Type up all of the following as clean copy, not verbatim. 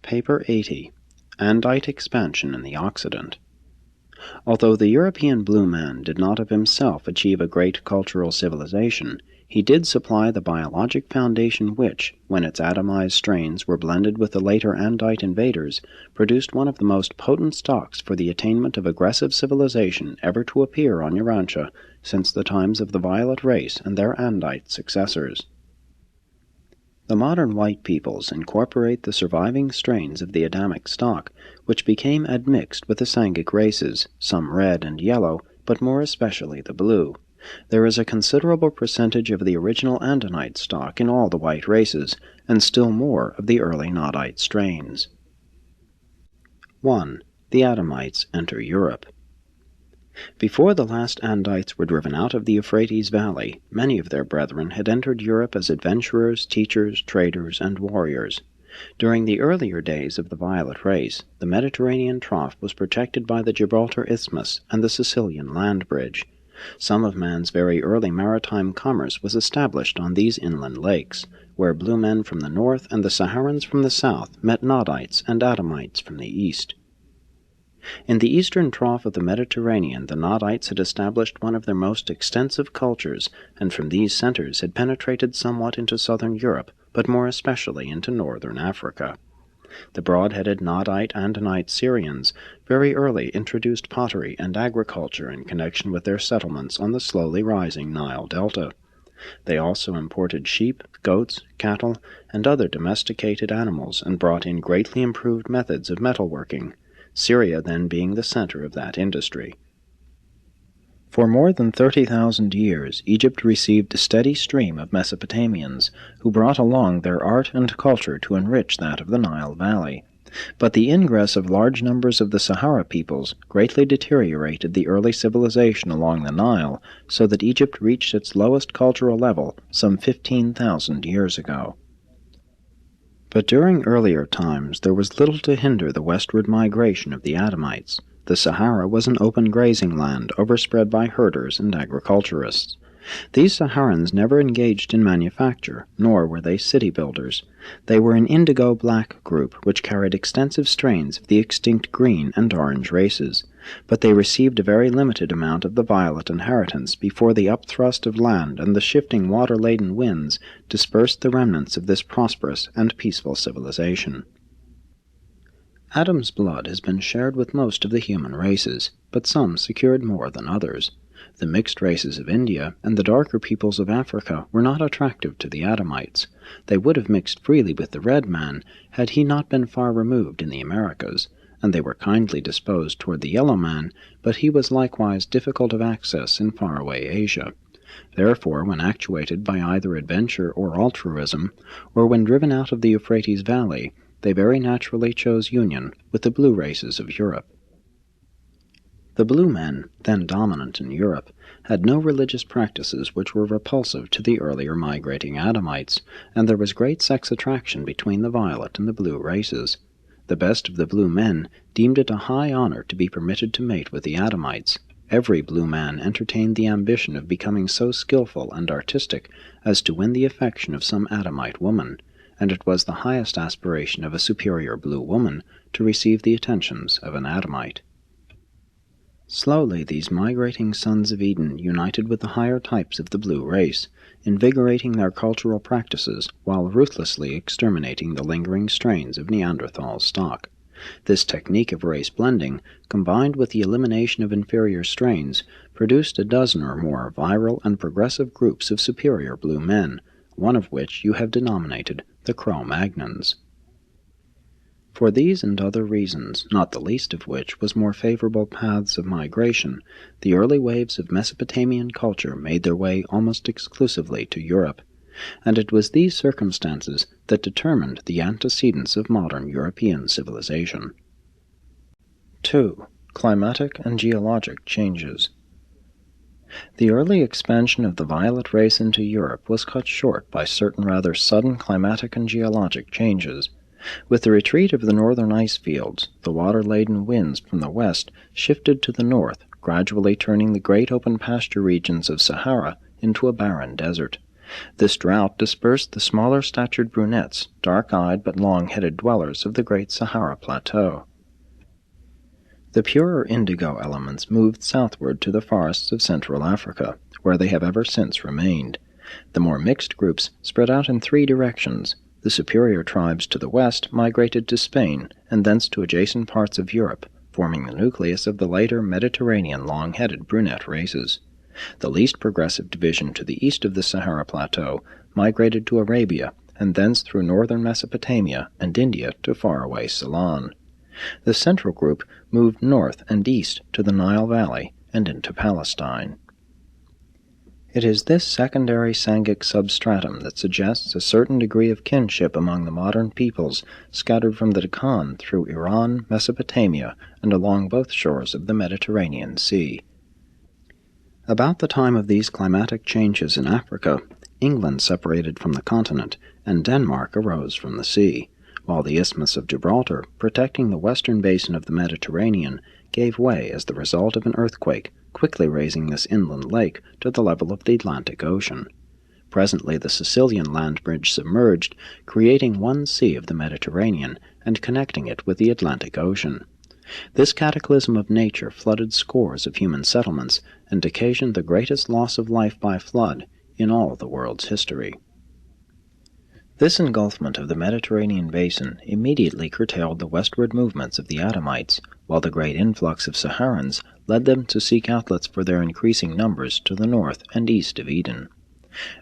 Paper 80. Andite Expansion in the Occident. Although the European blue man did not of himself achieve a great cultural civilization, he did supply the biologic foundation which, when its atomized strains were blended with the later Andite invaders, produced one of the most potent stocks for the attainment of aggressive civilization ever to appear on Urantia since the times of the Violet Race and their Andite successors. The modern white peoples incorporate the surviving strains of the Adamic stock, which became admixed with the Sangic races, some red and yellow, but more especially the blue. There is a considerable percentage of the original Andinite stock in all the white races, and still more of the early Nodite strains. 1. The Adamites enter Europe. Before the last Andites were driven out of the Euphrates Valley, many of their brethren had entered Europe as adventurers, teachers, traders, and warriors. During the earlier days of the Violet Race, the Mediterranean trough was protected by the Gibraltar Isthmus and the Sicilian land bridge. Some of man's very early maritime commerce was established on these inland lakes, where blue men from the north and the Saharans from the south met Nodites and Adamites from the east. In the eastern trough of the Mediterranean, the Nodites had established one of their most extensive cultures, and from these centers had penetrated somewhat into southern Europe, but more especially into northern Africa. The broad-headed Nodite Andinite Syrians very early introduced pottery and agriculture in connection with their settlements on the slowly rising Nile Delta. They also imported sheep, goats, cattle, and other domesticated animals and brought in greatly improved methods of metalworking, Syria then being the center of that industry. For more than 30,000 years, Egypt received a steady stream of Mesopotamians, who brought along their art and culture to enrich that of the Nile Valley. But the ingress of large numbers of the Sahara peoples greatly deteriorated the early civilization along the Nile, so that Egypt reached its lowest cultural level some 15,000 years ago. But during earlier times there was little to hinder the westward migration of the Adamites. The Sahara was an open grazing land overspread by herders and agriculturists. These Saharans never engaged in manufacture, nor were they city builders. They were an indigo-black group which carried extensive strains of the extinct green and orange races, but they received a very limited amount of the violet inheritance before the upthrust of land and the shifting water-laden winds dispersed the remnants of this prosperous and peaceful civilization. Adam's blood has been shared with most of the human races, but some secured more than others. The mixed races of India and the darker peoples of Africa were not attractive to the Adamites. They would have mixed freely with the red man had he not been far removed in the Americas, and they were kindly disposed toward the yellow man, but he was likewise difficult of access in far-away Asia. Therefore, when actuated by either adventure or altruism, or when driven out of the Euphrates Valley, they very naturally chose union with the blue races of Europe. The blue men, then dominant in Europe, had no religious practices which were repulsive to the earlier migrating Adamites, and there was great sex attraction between the violet and the blue races. The best of the blue men deemed it a high honor to be permitted to mate with the Adamites. Every blue man entertained the ambition of becoming so skillful and artistic as to win the affection of some Adamite woman, and it was the highest aspiration of a superior blue woman to receive the attentions of an Adamite. Slowly these migrating sons of Eden united with the higher types of the blue race, invigorating their cultural practices while ruthlessly exterminating the lingering strains of Neanderthal stock. This technique of race blending, combined with the elimination of inferior strains, produced a dozen or more virile and progressive groups of superior blue men, one of which you have denominated the Cro-Magnons. For these and other reasons, not the least of which was more favorable paths of migration, the early waves of Mesopotamian culture made their way almost exclusively to Europe, and it was these circumstances that determined the antecedents of modern European civilization. 2. Climatic and geologic changes. The early expansion of the violet race into Europe was cut short by certain rather sudden climatic and geologic changes. With the retreat of the northern ice fields, the water-laden winds from the west shifted to the north, gradually turning the great open pasture regions of Sahara into a barren desert. This drought dispersed the smaller-statured brunettes, dark-eyed but long-headed dwellers of the Great Sahara Plateau. The purer indigo elements moved southward to the forests of Central Africa, where they have ever since remained. The more mixed groups spread out in three directions. The superior tribes to the west migrated to Spain, and thence to adjacent parts of Europe, forming the nucleus of the later Mediterranean long-headed brunette races. The least progressive division to the east of the Sahara Plateau migrated to Arabia, and thence through northern Mesopotamia and India to faraway Ceylon. The central group moved north and east to the Nile Valley and into Palestine. It is this secondary Sangic substratum that suggests a certain degree of kinship among the modern peoples scattered from the Deccan through Iran, Mesopotamia, and along both shores of the Mediterranean Sea. About the time of these climatic changes in Africa, England separated from the continent, and Denmark arose from the sea, while the Isthmus of Gibraltar, protecting the western basin of the Mediterranean, gave way as the result of an earthquake, quickly raising this inland lake to the level of the Atlantic Ocean. Presently the Sicilian land bridge submerged, creating one sea of the Mediterranean and connecting it with the Atlantic Ocean. This cataclysm of nature flooded scores of human settlements and occasioned the greatest loss of life by flood in all the world's history. This engulfment of the Mediterranean basin immediately curtailed the westward movements of the Adamites, while the great influx of Saharans led them to seek outlets for their increasing numbers to the north and east of Eden.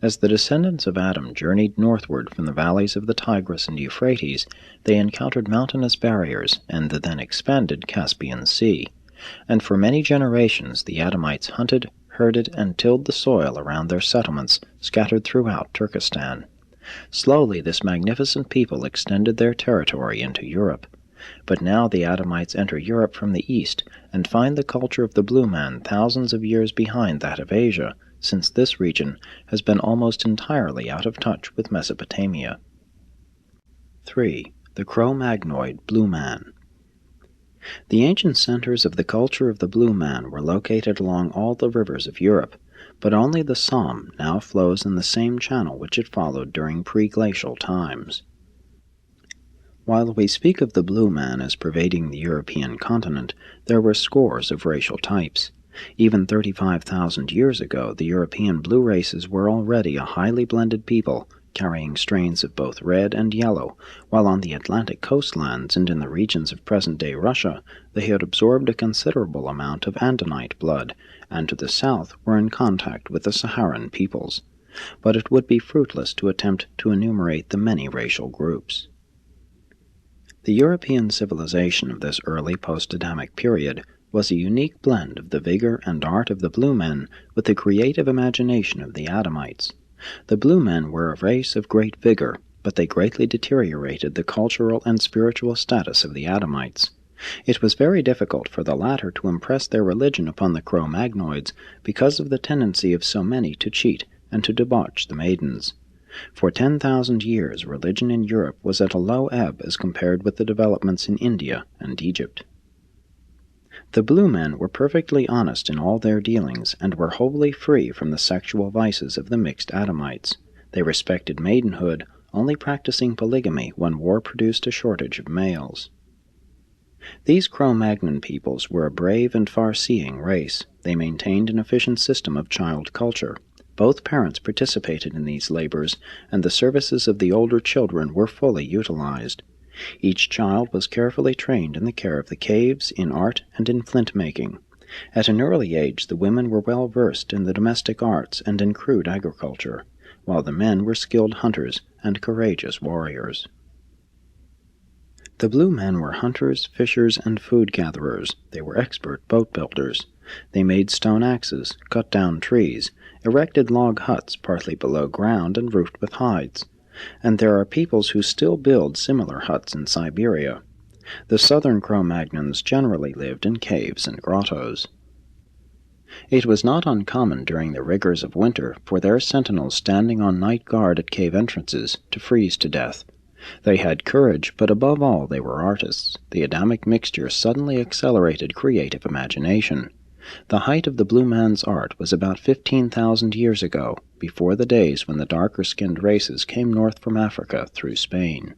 As the descendants of Adam journeyed northward from the valleys of the Tigris and Euphrates, they encountered mountainous barriers and the then expanded Caspian Sea, and for many generations the Adamites hunted, herded, and tilled the soil around their settlements scattered throughout Turkestan. Slowly this magnificent people extended their territory into Europe. But now the Adamites enter Europe from the east and find the culture of the blue man thousands of years behind that of Asia, since this region has been almost entirely out of touch with Mesopotamia. 3. The Cro-Magnoid Blue Man. The ancient centers of the culture of the blue man were located along all the rivers of Europe, but only the Somme now flows in the same channel which it followed during pre-glacial times. While we speak of the blue man as pervading the European continent, there were scores of racial types. Even 35,000 years ago, the European blue races were already a highly blended people, carrying strains of both red and yellow, while on the Atlantic coastlands and in the regions of present-day Russia, they had absorbed a considerable amount of Andinite blood, and to the south were in contact with the Saharan peoples. But it would be fruitless to attempt to enumerate the many racial groups. The European civilization of this early post-Adamic period was a unique blend of the vigor and art of the blue men with the creative imagination of the Adamites. The blue men were a race of great vigor, but they greatly deteriorated the cultural and spiritual status of the Adamites. It was very difficult for the latter to impress their religion upon the Cro-Magnoids because of the tendency of so many to cheat and to debauch the maidens. For 10,000 years religion in Europe was at a low ebb as compared with the developments in India and Egypt. The blue men were perfectly honest in all their dealings and were wholly free from the sexual vices of the mixed Adamites. They respected maidenhood, only practicing polygamy when war produced a shortage of males. These Cro-Magnon peoples were a brave and far-seeing race. They maintained an efficient system of child culture. Both parents participated in these labors, and the services of the older children were fully utilized. Each child was carefully trained in the care of the caves, in art, and in flint-making. At an early age the women were well versed in the domestic arts and in crude agriculture, while the men were skilled hunters and courageous warriors. The blue men were hunters, fishers, and food-gatherers. They were expert boat-builders. They made stone axes, cut down trees, erected log huts partly below ground and roofed with hides. And there are peoples who still build similar huts in Siberia. The southern Cro-Magnons generally lived in caves and grottos. It was not uncommon during the rigors of winter for their sentinels standing on night guard at cave entrances to freeze to death. They had courage, but above all they were artists. The Adamic mixture suddenly accelerated creative imagination. The height of the blue man's art was about 15,000 years ago, before the days when the darker-skinned races came north from Africa through Spain.